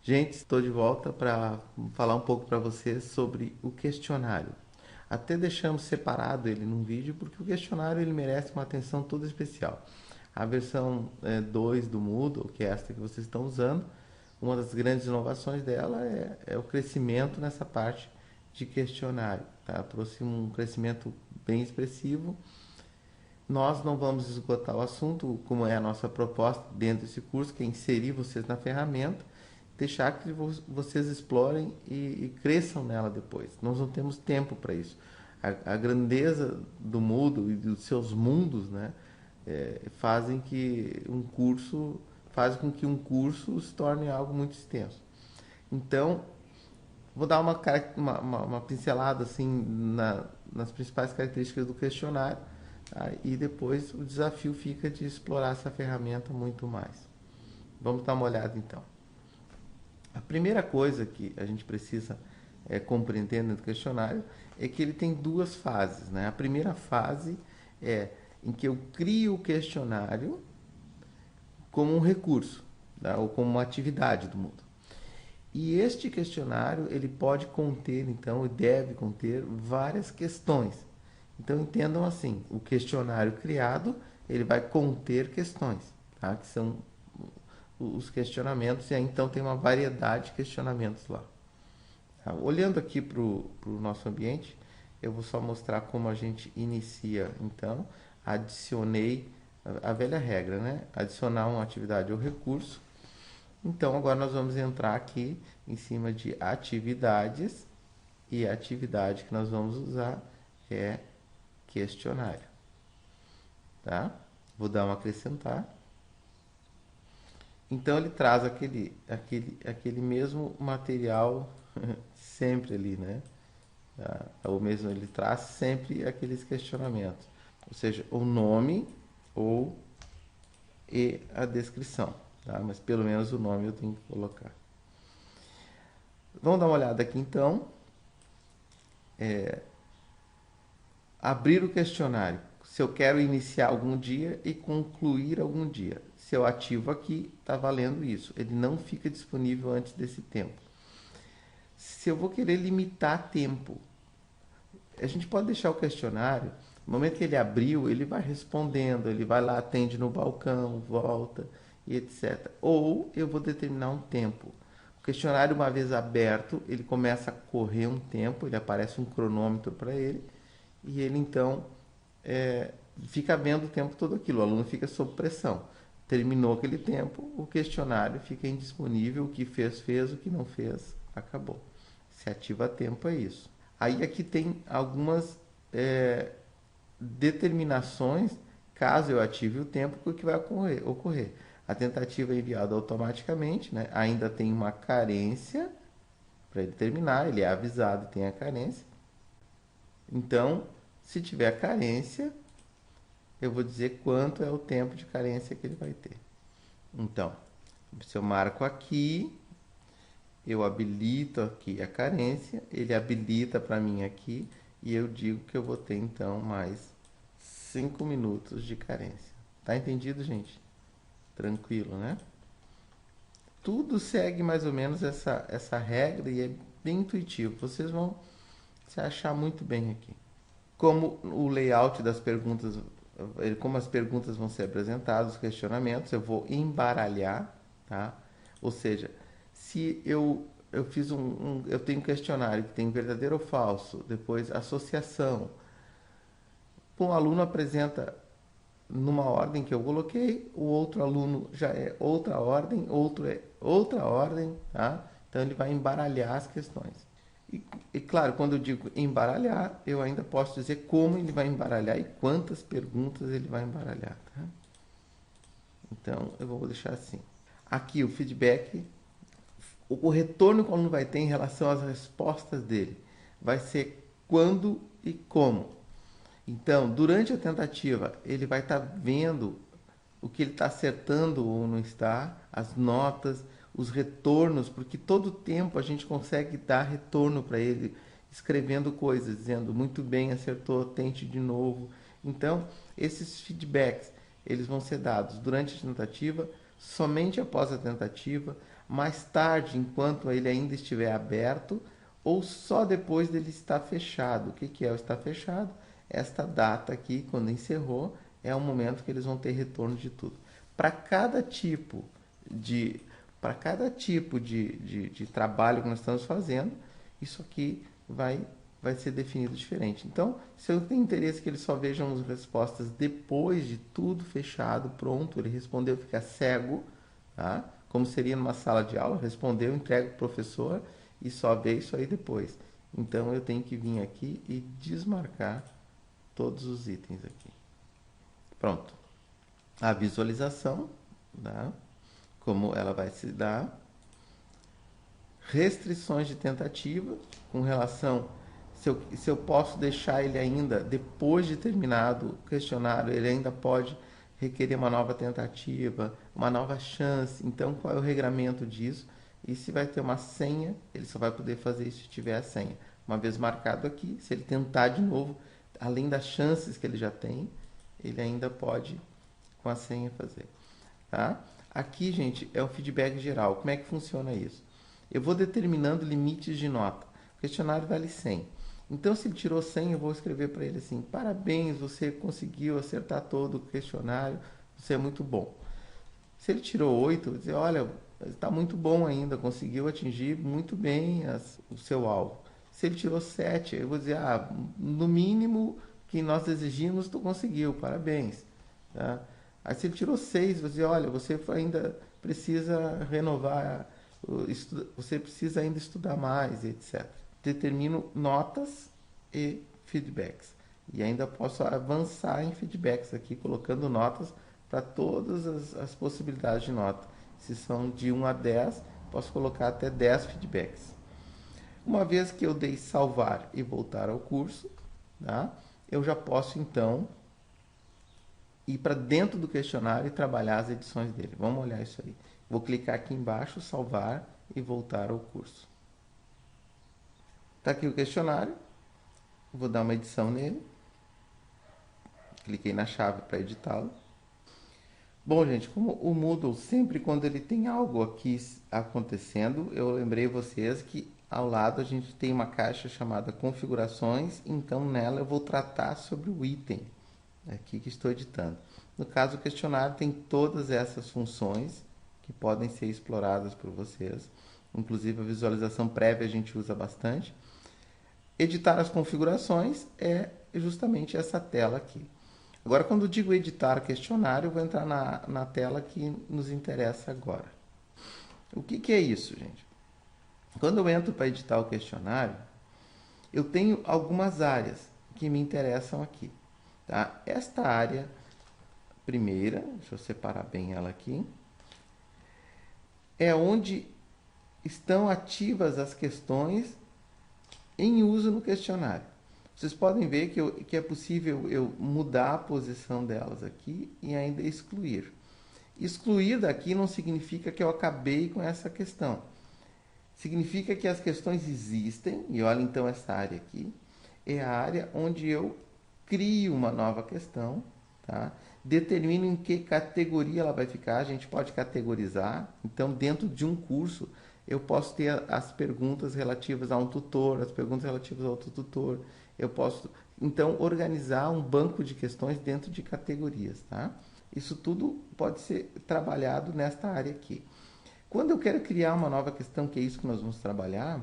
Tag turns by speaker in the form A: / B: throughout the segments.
A: Gente, estou de volta para falar um pouco para vocês sobre o questionário. Até deixamos separado ele num vídeo porque o questionário ele merece uma atenção toda especial. A versão 2 do Moodle, que é esta que vocês estão usando, uma das grandes inovações dela é o crescimento nessa parte de questionário. Tá? Trouxe um crescimento bem expressivo. Nós não vamos esgotar o assunto, como é a nossa proposta dentro desse curso, que é inserir vocês na ferramenta, deixar que vocês explorem e cresçam nela depois. Nós não temos tempo para isso. A grandeza do Moodle e dos seus mundos, né, fazem que um curso faz com que um curso se torne algo muito extenso. Então, vou dar uma pincelada assim nas principais características do questionário, tá? E depois o desafio fica de explorar essa ferramenta muito mais. Vamos dar uma olhada então. A primeira coisa que a gente precisa compreender no questionário é que ele tem duas fases, né? A primeira fase é em que eu crio o questionário como um recurso, tá? Ou como uma atividade do mundo. E este questionário ele pode conter, então, e deve conter várias questões. Então entendam assim, o questionário criado ele vai conter questões, tá? Que são os questionamentos, e aí então tem uma variedade de questionamentos lá. Tá? Olhando aqui para o nosso ambiente, eu vou só mostrar como a gente inicia. Então, adicionei a velha regra, né? Adicionar uma atividade ou recurso. Então, agora nós vamos entrar aqui em cima de atividades, e a atividade que nós vamos usar é questionário. Tá? Vou dar um acrescentar. Então ele traz aquele mesmo material sempre ali, né? Tá? Ou mesmo ele traz sempre aqueles questionamentos, ou seja, o nome ou e a descrição, tá? Mas pelo menos o nome eu tenho que colocar. Vamos dar uma olhada aqui então. Abrir o questionário. Se eu quero iniciar algum dia e concluir algum dia. Se eu ativo aqui, está valendo isso. Ele não fica disponível antes desse tempo. Se eu vou querer limitar tempo, a gente pode deixar o questionário, no momento que ele abriu, ele vai respondendo, ele vai lá, atende no balcão, volta e etc. Ou eu vou determinar um tempo. O questionário, uma vez aberto, ele começa a correr um tempo, ele aparece um cronômetro para ele, e ele então fica vendo o tempo todo aquilo, o aluno fica sob pressão. Terminou aquele tempo, o questionário fica indisponível, o que fez, fez, o que não fez, acabou. Se ativa a tempo é isso. Aí aqui tem algumas determinações, caso eu ative o tempo, o que vai ocorrer. A tentativa é enviada automaticamente, né? Ainda tem uma carência para ele terminar, ele é avisado e tem a carência. Então, se tiver carência, eu vou dizer quanto é o tempo de carência que ele vai ter. Então, se eu marco aqui, eu habilito aqui a carência, ele habilita para mim aqui, e eu digo que eu vou ter então mais 5 minutos de carência. Tá entendido, gente? Tranquilo, né? Tudo segue mais ou menos essa regra e é bem intuitivo. Vocês vão se achar muito bem aqui. Como o layout das perguntas, como as perguntas vão ser apresentadas, os questionamentos, eu vou embaralhar, tá? Ou seja, se eu fiz eu tenho um questionário que tem verdadeiro ou falso, depois associação. Um aluno apresenta numa ordem que eu coloquei, o outro aluno já é outra ordem, outro é outra ordem, tá? Então ele vai embaralhar as questões. E claro, quando eu digo embaralhar, eu ainda posso dizer como ele vai embaralhar e quantas perguntas ele vai embaralhar, tá? Então eu vou deixar assim. Aqui o feedback, o retorno que o aluno vai ter em relação às respostas dele vai ser quando e como. Então, durante a tentativa, ele vai estar vendo o que ele está acertando ou não está, as notas, os retornos, porque todo tempo a gente consegue dar retorno para ele, escrevendo coisas, dizendo muito bem, acertou, tente de novo. Então, esses feedbacks, eles vão ser dados durante a tentativa, somente após a tentativa, mais tarde, enquanto ele ainda estiver aberto, ou só depois dele estar fechado. O que que é o estar fechado? Esta data aqui, quando encerrou, é o momento que eles vão ter retorno de tudo. Para cada tipo de de trabalho que nós estamos fazendo, isso aqui vai ser definido diferente. Então, se eu tenho interesse que eles só vejam as respostas depois de tudo fechado, pronto, ele respondeu, fica cego, tá? Como seria numa sala de aula, respondeu, entrega para o professor e só vê isso aí depois. Então, eu tenho que vir aqui e desmarcar todos os itens aqui. Pronto. A visualização, tá? Como ela vai se dar. Restrições de tentativa com relação se eu posso deixar ele ainda depois de terminado o questionário, ele ainda pode requerer uma nova tentativa, uma nova chance. Então, qual é o regramento disso? E se vai ter uma senha, ele só vai poder fazer isso se tiver a senha. Uma vez marcado aqui, se ele tentar de novo, além das chances que ele já tem, ele ainda pode com a senha fazer, tá? Aqui, gente, é o feedback geral. Como é que funciona isso? Eu vou determinando limites de nota. O questionário vale 100. Então, se ele tirou 100, eu vou escrever para ele assim: parabéns, você conseguiu acertar todo o questionário, você é muito bom. Se ele tirou 8, eu vou dizer: olha, está muito bom ainda, conseguiu atingir muito bem o seu alvo. Se ele tirou 7, eu vou dizer: no mínimo que nós exigimos, tu conseguiu, parabéns. Tá? Aí se ele tirou 6, eu vou dizer: olha, você ainda precisa renovar, você precisa ainda estudar mais, etc. Determino notas e feedbacks. E ainda posso avançar em feedbacks aqui, colocando notas para todas as possibilidades de nota. Se são de 1 a 10, posso colocar até 10 feedbacks. Uma vez que eu dei salvar e voltar ao curso, tá? Eu já posso então ir para dentro do questionário e trabalhar as edições dele. Vamos olhar isso aí. Vou clicar aqui embaixo, salvar e voltar ao curso. Está aqui o questionário. Vou dar uma edição nele. Cliquei na chave para editá-lo. Bom, gente, como o Moodle sempre quando ele tem algo aqui acontecendo, eu lembrei vocês que ao lado a gente tem uma caixa chamada configurações, então nela eu vou tratar sobre o item aqui que estou editando. No caso, o questionário tem todas essas funções que podem ser exploradas por vocês. Inclusive a visualização prévia a gente usa bastante. Editar as configurações é justamente essa tela aqui. Agora, quando eu digo editar questionário, eu vou entrar na tela que nos interessa agora. O que é isso, gente? Quando eu entro para editar o questionário, eu tenho algumas áreas que me interessam aqui. Tá? Esta área primeira, deixa eu separar bem ela aqui, é onde estão ativas as questões em uso no questionário. Vocês podem ver que é possível eu mudar a posição delas aqui e ainda excluir. Excluir daqui não significa que eu acabei com essa questão. Significa que as questões existem, e olha então essa área aqui, é a área onde eu crio uma nova questão, tá? Determino em que categoria ela vai ficar, a gente pode categorizar. Então, dentro de um curso, eu posso ter as perguntas relativas a um tutor, as perguntas relativas a outro tutor. Eu posso, então, organizar um banco de questões dentro de categorias, tá? Isso tudo pode ser trabalhado nesta área aqui. Quando eu quero criar uma nova questão, que é isso que nós vamos trabalhar,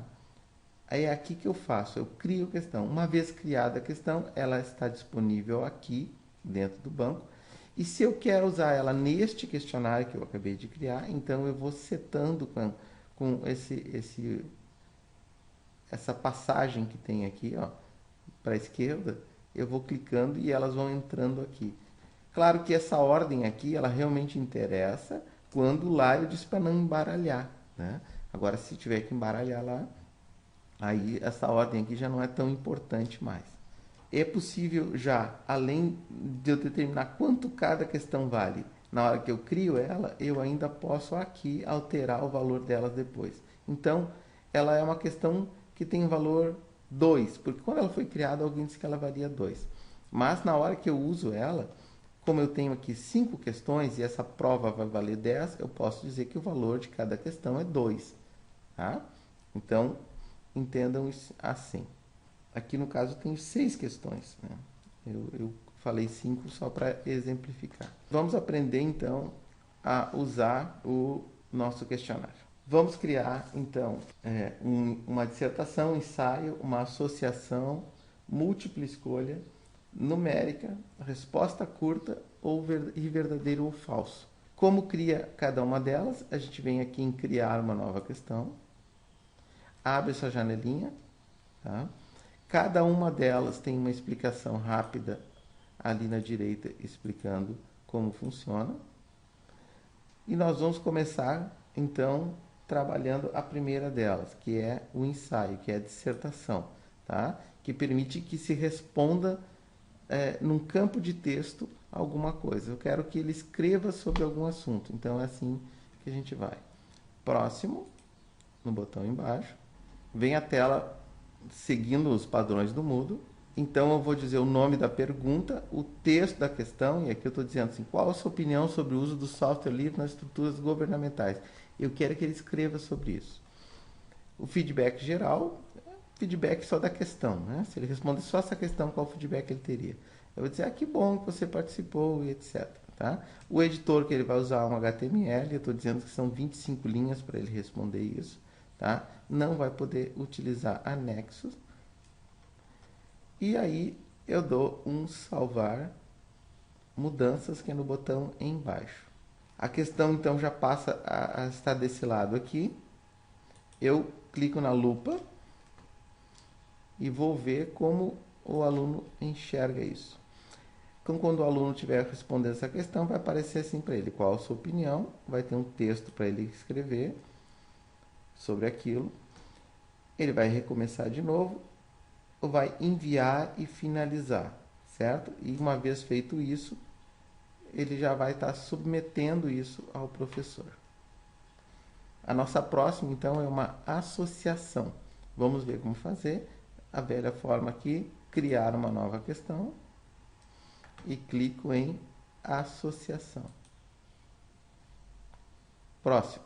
A: aí é aqui que eu faço, eu crio a questão. Uma vez criada a questão, ela está disponível aqui, dentro do banco. E se eu quero usar ela neste questionário que eu acabei de criar, então eu vou setando com essa passagem que tem aqui, ó, para a esquerda, eu vou clicando e elas vão entrando aqui. Claro que essa ordem aqui, ela realmente interessa quando lá eu disse para não embaralhar, né? Agora, se tiver que embaralhar lá, aí essa ordem aqui já não é tão importante mais. É possível já, além de eu determinar quanto cada questão vale, na hora que eu crio ela, eu ainda posso aqui alterar o valor delas depois. Então, ela é uma questão que tem valor 2, porque quando ela foi criada, alguém disse que ela valia 2. Mas na hora que eu uso ela, como eu tenho aqui 5 questões e essa prova vai valer 10, eu posso dizer que o valor de cada questão é 2. Tá? Então, entendam isso assim. Aqui no caso eu tenho 6 questões. Né? Eu falei 5 só para exemplificar. Vamos aprender então a usar o nosso questionário. Vamos criar então uma dissertação, um ensaio, uma associação, múltipla escolha, numérica, resposta curta ou verdadeiro ou falso. Como cria cada uma delas? A gente vem aqui em criar uma nova questão, abre essa janelinha, tá? Cada uma delas tem uma explicação rápida ali na direita explicando como funciona. E nós vamos começar então trabalhando a primeira delas, que é o ensaio, que é a dissertação, tá? Que permite que se responda num campo de texto alguma coisa. Eu quero que ele escreva sobre algum assunto. Então é assim que a gente vai. Próximo, no botão embaixo, vem a tela seguindo os padrões do Moodle. Então eu vou dizer o nome da pergunta, o texto da questão, e aqui eu estou dizendo assim, qual a sua opinião sobre o uso do software livre nas estruturas governamentais? Eu quero que ele escreva sobre isso. O feedback geral, feedback só da questão, né? Se ele responder só essa questão, qual feedback ele teria? Eu vou dizer, que bom que você participou e etc. Tá? O editor que ele vai usar é um HTML, eu estou dizendo que são 25 linhas para ele responder isso. Tá? Não vai poder utilizar anexos. E aí eu dou um salvar mudanças, que é no botão embaixo. A questão então já passa a estar desse lado aqui. Eu clico na lupa e vou ver como o aluno enxerga isso. Então, quando o aluno estiver respondendo essa questão, vai aparecer assim para ele: qual a sua opinião? Vai ter um texto para ele escrever sobre aquilo. Ele vai recomeçar de novo, vai enviar e finalizar, certo? E uma vez feito isso, ele já vai estar submetendo isso ao professor. A nossa próxima, então, é uma associação. Vamos ver como fazer. A velha forma aqui, criar uma nova questão e clico em associação. Próximo.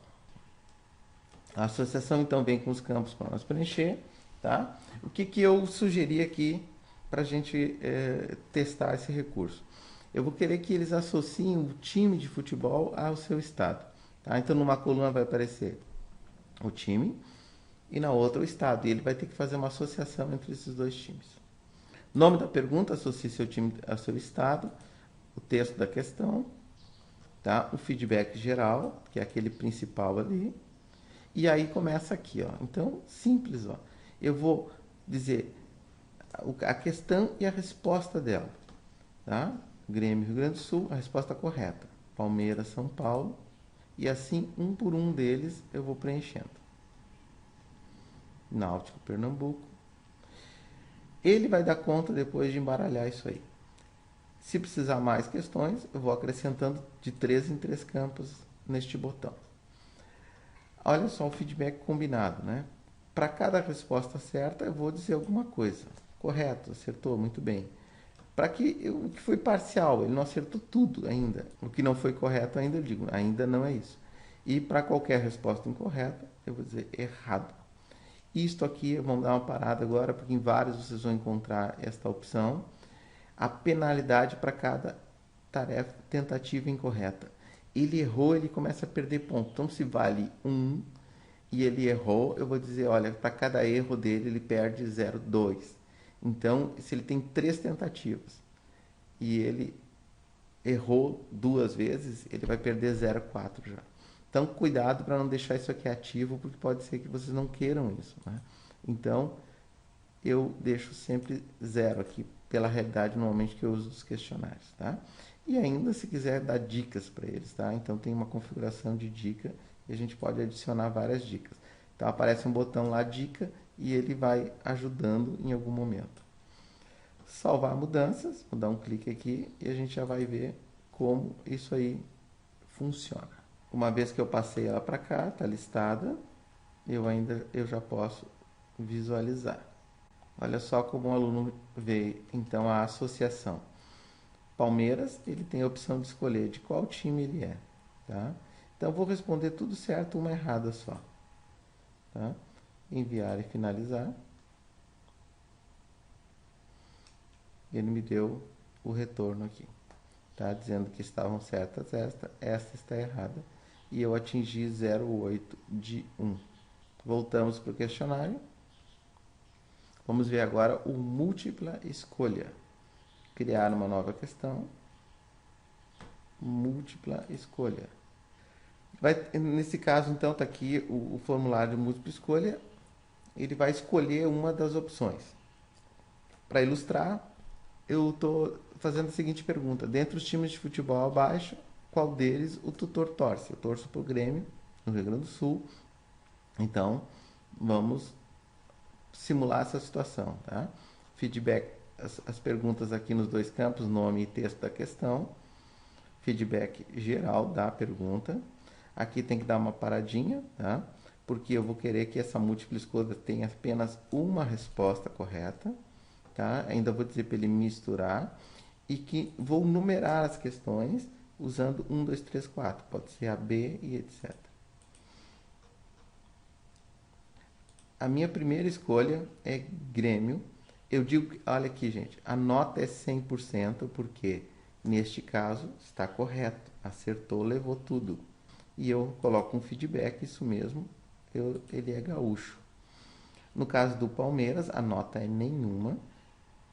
A: A associação, então, vem com os campos para nós preencher. Tá? O que eu sugeri aqui para a gente testar esse recurso? Eu vou querer que eles associem o time de futebol ao seu estado. Tá? Então, numa coluna vai aparecer o time e na outra o estado. E ele vai ter que fazer uma associação entre esses dois times. Nome da pergunta, associe seu time ao seu estado. O texto da questão. Tá? O feedback geral, que é aquele principal ali. E aí começa aqui. Ó. Então, simples. Ó. Eu vou dizer a questão e a resposta dela. Tá? Grêmio, Rio Grande do Sul, a resposta correta. Palmeiras, São Paulo. E assim, um por um deles, eu vou preenchendo. Náutico, Pernambuco. Ele vai dar conta depois de embaralhar isso aí. Se precisar mais questões, eu vou acrescentando de 3 em 3 campos neste botão. Olha só o feedback combinado, né? Para cada resposta certa, eu vou dizer alguma coisa. Correto, acertou, muito bem. Para que o que foi parcial, ele não acertou tudo ainda. O que não foi correto ainda, eu digo, ainda não é isso. E para qualquer resposta incorreta, eu vou dizer errado. Isto aqui, vamos dar uma parada agora, porque em vários vocês vão encontrar esta opção. A penalidade para cada tarefa, tentativa incorreta. Ele errou, ele começa a perder ponto. Então, se vale 1 e ele errou, eu vou dizer, olha, para cada erro dele, ele perde 0,2. Então, se ele tem 3 tentativas e ele errou 2 vezes, ele vai perder 0,4 já. Então, cuidado para não deixar isso aqui ativo, porque pode ser que vocês não queiram isso. Né? Então, eu deixo sempre 0 aqui, pela realidade normalmente que eu uso dos questionários. Tá? E ainda, se quiser, dar dicas para eles. Tá? Então, tem uma configuração de dica e a gente pode adicionar várias dicas. Então, aparece um botão lá, dica, e ele vai ajudando em algum momento. Salvar mudanças, vou dar um clique aqui e a gente já vai ver como isso aí funciona. Uma vez que eu passei ela para cá, está listada, eu já posso visualizar. Olha só como o aluno vê então a associação. Palmeiras, ele tem a opção de escolher de qual time ele é, tá? Então, eu vou responder tudo certo, uma errada só, tá? Enviar e finalizar. Ele me deu o retorno aqui, tá? Dizendo que estavam certas esta está errada. E eu atingi 0,8 de 1. Voltamos para o questionário. Vamos ver agora o múltipla escolha. Criar uma nova questão. Múltipla escolha. Nesse caso, então, está aqui o formulário de múltipla escolha. Ele vai escolher uma das opções. Para ilustrar, eu estou fazendo a seguinte pergunta. Dentre os times de futebol abaixo, qual deles o tutor torce? Eu torço para o Grêmio, no Rio Grande do Sul. Então, vamos simular essa situação, tá? Feedback, as perguntas aqui nos dois campos, nome e texto da questão. Feedback geral da pergunta. Aqui tem que dar uma paradinha, tá? Porque eu vou querer que essa múltipla escolha tenha apenas uma resposta correta, tá? Ainda vou dizer para ele misturar e que vou numerar as questões usando 1, 2, 3, 4. Pode ser A, B e etc. A minha primeira escolha é Grêmio. Eu digo, olha aqui, gente, a nota é 100% porque neste caso está correto. Acertou, levou tudo. E eu coloco um feedback, isso mesmo, ele é gaúcho. No caso do Palmeiras, a nota é nenhuma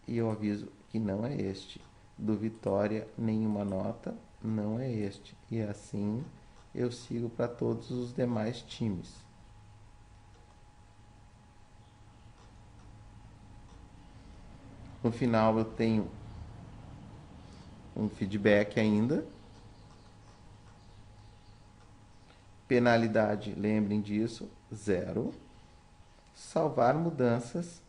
A: e eu aviso que não é este. Do Vitória, nenhuma nota, não é este. E assim eu sigo para todos os demais times. No final eu tenho um feedback ainda. Penalidade, lembrem disso, 0. Salvar mudanças.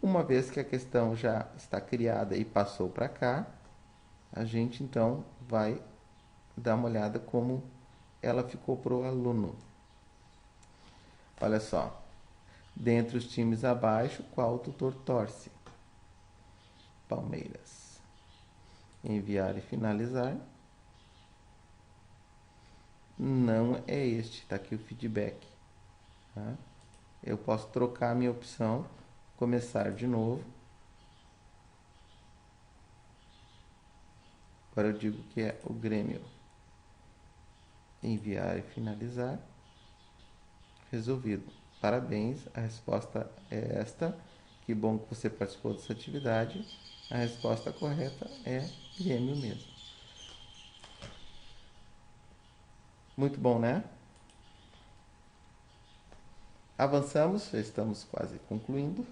A: Uma vez que a questão já está criada e passou para cá, a gente então vai dar uma olhada como ela ficou para o aluno. Olha só. Dentre os times abaixo, qual o tutor torce? Palmeiras. Enviar e finalizar. Não é este, está aqui o feedback. Tá? Eu posso trocar a minha opção, começar de novo. Agora eu digo que é o Grêmio. Enviar e finalizar. Resolvido. Parabéns, a resposta é esta. Que bom que você participou dessa atividade. A resposta correta é Grêmio mesmo. Muito bom, né? Avançamos, já estamos quase concluindo.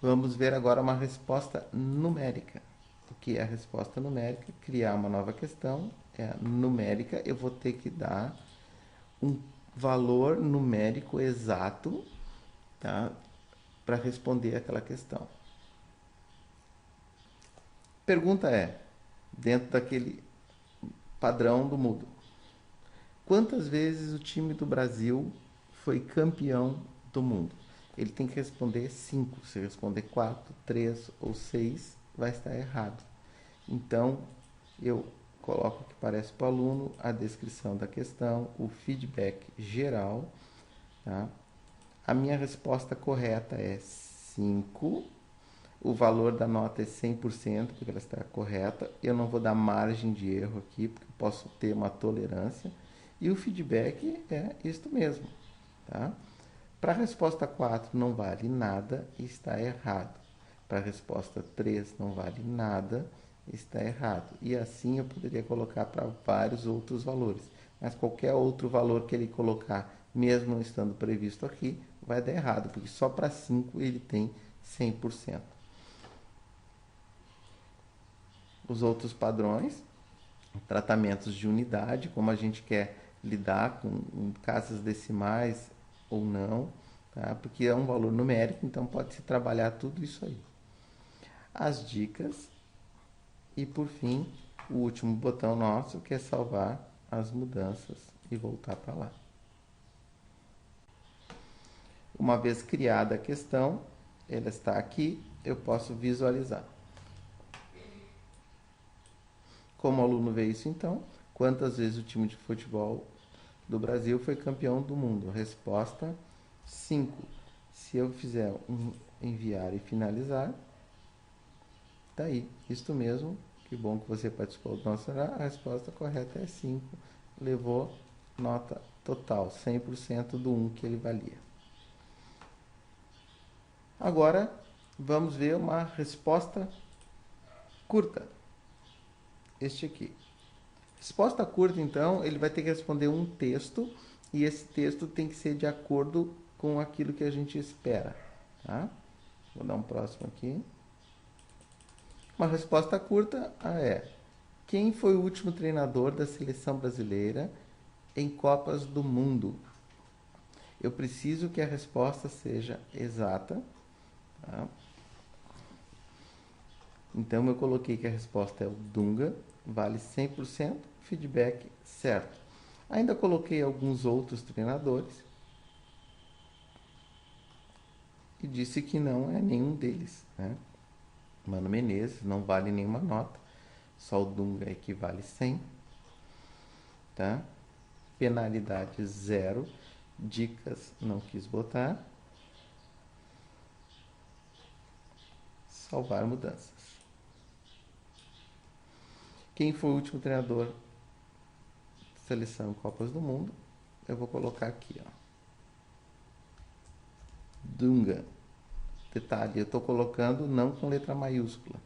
A: Vamos ver agora uma resposta numérica. O que é a resposta numérica? Criar uma nova questão. É numérica. Eu vou ter que dar um valor numérico exato, tá? Para responder aquela questão. Pergunta é, dentro daquele padrão do Moodle, quantas vezes o time do Brasil foi campeão do mundo? Ele tem que responder 5. Se responder 4, 3 ou 6, vai estar errado. Então, eu coloco o que parece para o aluno, a descrição da questão, o feedback geral. Tá? A minha resposta correta é 5. O valor da nota é 100%, porque ela está correta. Eu não vou dar margem de erro aqui, porque posso ter uma tolerância. E o feedback é isto mesmo. Tá? Para a resposta 4 não vale nada, está errado. Para a resposta 3 não vale nada, está errado. E assim eu poderia colocar para vários outros valores. Mas qualquer outro valor que ele colocar, mesmo não estando previsto aqui, vai dar errado, porque só para 5 ele tem 100%. Os outros padrões, tratamentos de unidade, como a gente quer lidar com casas decimais ou não, tá? Porque é um valor numérico, então pode-se trabalhar tudo isso aí. As dicas e, por fim, o último botão nosso, que é salvar as mudanças e voltar para lá. Uma vez criada a questão, ela está aqui, eu posso visualizar. Como o aluno vê isso então? Quantas vezes o time de futebol do Brasil foi campeão do mundo? Resposta: 5. Se eu fizer um enviar e finalizar, tá aí. Isto mesmo. Que bom que você participou do nosso horário. A resposta correta é 5. Levou nota total, 100% do 1 que ele valia. Agora, vamos ver uma resposta curta. Este aqui. Resposta curta, então, ele vai ter que responder um texto e esse texto tem que ser de acordo com aquilo que a gente espera. Tá? Vou dar um próximo aqui. Uma resposta curta é: quem foi o último treinador da seleção brasileira em Copas do Mundo? Eu preciso que a resposta seja exata. Tá? Então eu coloquei que a resposta é o Dunga, vale 100%, feedback certo. Ainda coloquei alguns outros treinadores e disse que não é nenhum deles. Né? Mano Menezes não vale nenhuma nota, só o Dunga equivale 100. Tá? Penalidade 0, dicas não quis botar. Salvar mudanças. Quem foi o último treinador de seleção em Copas do Mundo? Eu vou colocar aqui, ó. Dunga. Detalhe, eu estou colocando não com letra maiúscula.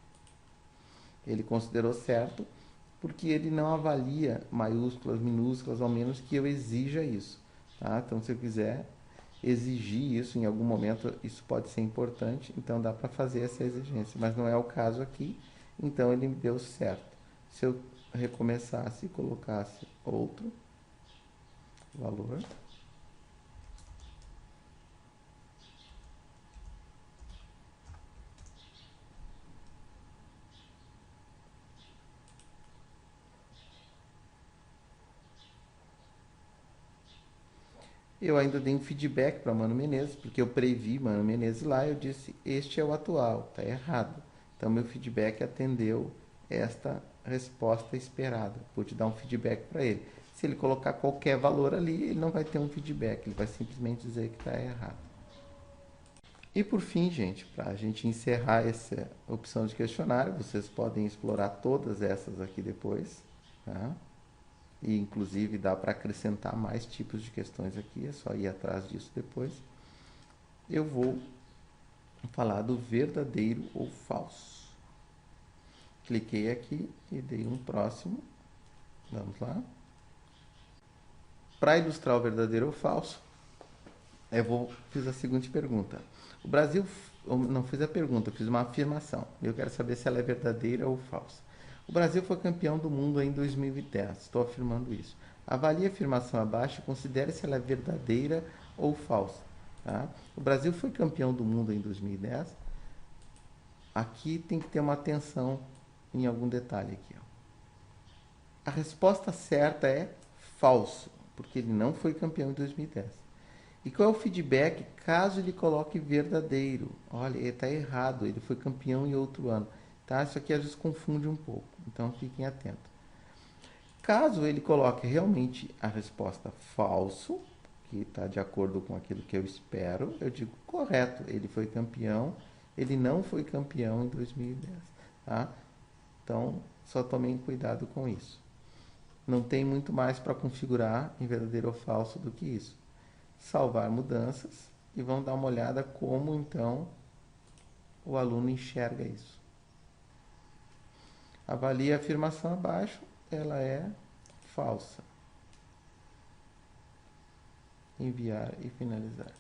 A: Ele considerou certo porque ele não avalia maiúsculas, minúsculas, ao menos que eu exija isso. Tá? Então, se eu quiser exigir isso em algum momento, isso pode ser importante, então dá para fazer essa exigência, mas não é o caso aqui, então ele me deu certo. Se eu recomeçasse e colocasse outro valor, eu ainda dei um feedback para Mano Menezes, porque eu previ Mano Menezes lá, eu disse, este é o atual, está errado. Então, meu feedback atendeu esta resposta esperada. Vou te dar um feedback para ele. Se ele colocar qualquer valor ali, ele não vai ter um feedback, ele vai simplesmente dizer que está errado. E por fim, gente, para a gente encerrar essa opção de questionário, vocês podem explorar todas essas aqui depois, tá? E inclusive dá para acrescentar mais tipos de questões aqui, é só ir atrás disso depois. Eu vou falar do verdadeiro ou falso. Cliquei aqui e dei um próximo. Vamos lá. Para ilustrar o verdadeiro ou falso, fiz a seguinte pergunta. O Brasil, não fiz a pergunta, fiz uma afirmação. Eu quero saber se ela é verdadeira ou falsa. O Brasil foi campeão do mundo em 2010. Estou afirmando isso. Avalie a afirmação abaixo e considere se ela é verdadeira ou falsa. Tá? O Brasil foi campeão do mundo em 2010. Aqui tem que ter uma atenção em algum detalhe aqui. Ó. A resposta certa é falso, porque ele não foi campeão em 2010. E qual é o feedback caso ele coloque verdadeiro? Olha, ele está errado, ele foi campeão em outro ano. Tá? Isso aqui às vezes confunde um pouco, então fiquem atentos. Caso ele coloque realmente a resposta falso, que está de acordo com aquilo que eu espero, eu digo correto, ele foi campeão, ele não foi campeão em 2010. Tá? Então, só tomem cuidado com isso. Não tem muito mais para configurar em verdadeiro ou falso do que isso. Salvar mudanças e vamos dar uma olhada como então o aluno enxerga isso. Avalie a afirmação abaixo, ela é falsa. Enviar e finalizar.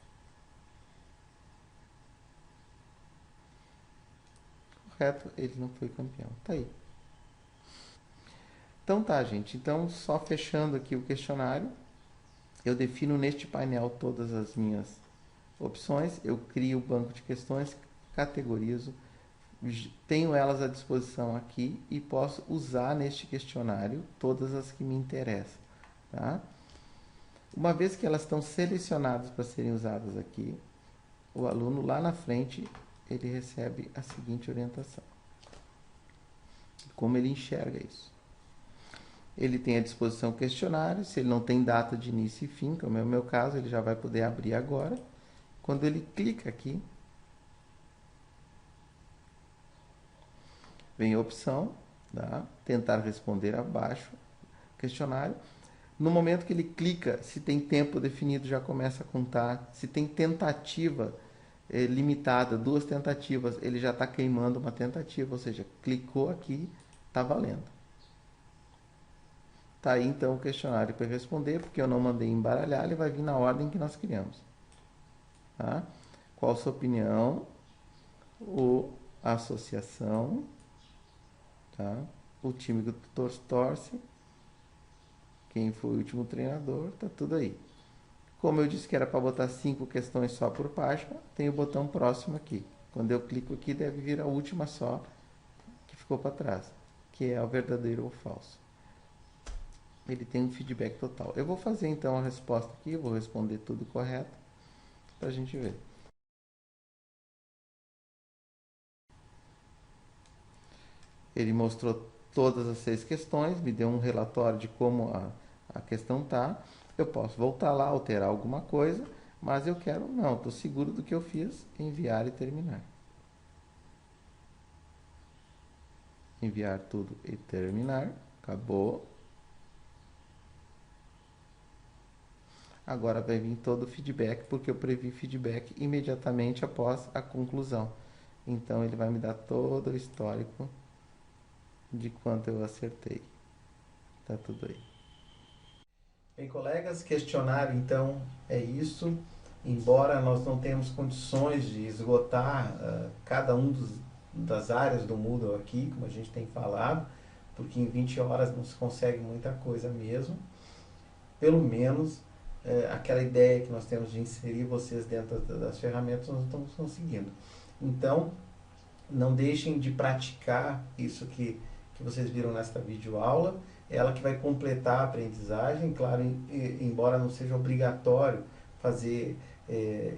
A: Correto, ele não foi campeão. Tá aí. Então tá, gente. Então, só fechando aqui o questionário, eu defino neste painel todas as minhas opções, eu crio o banco de questões, categorizo, tenho elas à disposição aqui e posso usar neste questionário todas as que me interessam. Tá? Uma vez que elas estão selecionadas para serem usadas aqui, o aluno lá na frente ele recebe a seguinte orientação. Como ele enxerga isso. Ele tem à disposição o questionário. Se ele não tem data de início e fim, como é o meu caso, ele já vai poder abrir agora. Quando ele clica aqui, vem a opção, tá? Tentar responder abaixo, questionário. No momento que ele clica, se tem tempo definido, já começa a contar. Se tem tentativa limitada, 2 tentativas, ele já está queimando uma tentativa, ou seja, clicou aqui, está valendo. Tá aí então o questionário para responder, porque eu não mandei embaralhar, ele vai vir na ordem que nós criamos. Tá? Qual a sua opinião? A associação, tá? O time que tu torce, quem foi o último treinador, tá tudo aí. Como eu disse que era para botar 5 questões só por página, tem o botão próximo aqui. Quando eu clico aqui, deve vir a última só que ficou para trás, que é o verdadeiro ou falso. Ele tem um feedback total. Eu vou fazer então a resposta aqui, vou responder tudo correto para a gente ver. Ele mostrou todas as 6 questões, me deu um relatório de como a questão tá. Eu posso voltar lá, alterar alguma coisa, mas eu quero, não, estou seguro do que eu fiz, enviar e terminar. Enviar tudo e terminar. Acabou. Agora vai vir todo o feedback, porque eu previ feedback imediatamente após a conclusão. Então ele vai me dar todo o histórico de quanto eu acertei. Tá tudo aí. Bem, colegas, questionário então é isso. Embora nós não tenhamos condições de esgotar cada um das áreas do Moodle aqui, como a gente tem falado, porque em 20 horas não se consegue muita coisa mesmo, pelo menos aquela ideia que nós temos de inserir vocês dentro das ferramentas, nós estamos conseguindo. Então, não deixem de praticar isso que vocês viram nesta videoaula, ela que vai completar a aprendizagem, claro, embora não seja obrigatório fazer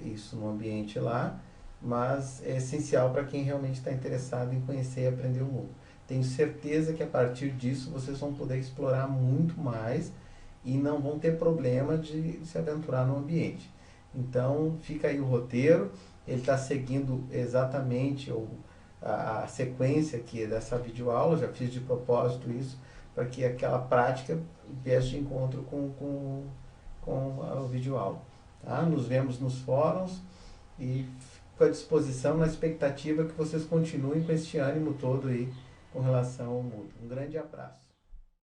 A: isso no ambiente lá, mas é essencial para quem realmente está interessado em conhecer e aprender o mundo. Tenho certeza que a partir disso vocês vão poder explorar muito mais e não vão ter problema de se aventurar no ambiente. Então, fica aí o roteiro, ele está seguindo exatamente a sequência aqui dessa videoaula, já fiz de propósito isso, para que aquela prática viesse de encontro com a videoaula. Tá? Nos vemos nos fóruns e fico à disposição na expectativa que vocês continuem com este ânimo todo aí com relação ao mundo. Um grande abraço.